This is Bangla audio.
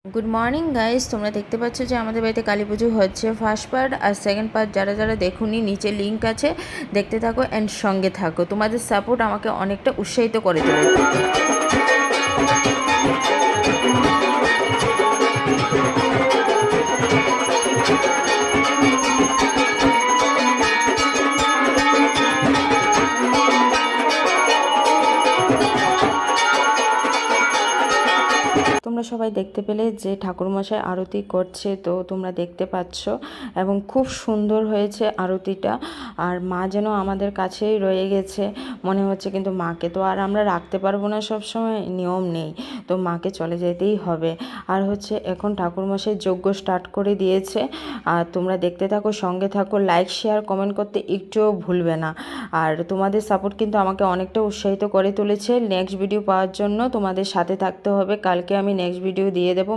গুড মর্নিং গাইস, তোমরা দেখতে পাচ্ছ যে আমাদের বাড়িতে কালী পুজো হচ্ছে। ফার্স্ট পার্ট আর সেকেন্ড পার্ট যারা যারা দেখুনি, নিচে লিঙ্ক আছে, দেখতে থাকো অ্যান্ড সঙ্গে থাকো। তোমাদের সাপোর্ট আমাকে অনেকটা উৎসাহিত করে তোলে। তোমরা সবাই দেখতে পেলে যে ঠাকুরমশাই আরতি করছে, তো তোমরা দেখতে পাচ্ছ এবং খুব সুন্দর হয়েছে আরতিটা। আর মা যেন আমাদের কাছেই রয়ে গেছে মনে হচ্ছে, কিন্তু মাকে তো আর আমরা রাখতে পারবো না, সব সময় নিয়ম নেই, তো মাকে চলে যেতেই হবে। আর হচ্ছে এখন ঠাকুরমশাই যজ্ঞ স্টার্ট করে দিয়েছে। আর তোমরা দেখতে থাকো, সঙ্গে থাকো, লাইক শেয়ার কমেন্ট করতে একটুও ভুলবে না। আর তোমাদের সাপোর্ট কিন্তু আমাকে অনেকটা উৎসাহিত করে তুলেছে। নেক্সট ভিডিও পাওয়ার জন্য তোমাদের সাথে থাকতে হবে। কালকে আমি নেক্সট ভিডিও দিয়ে দেবো।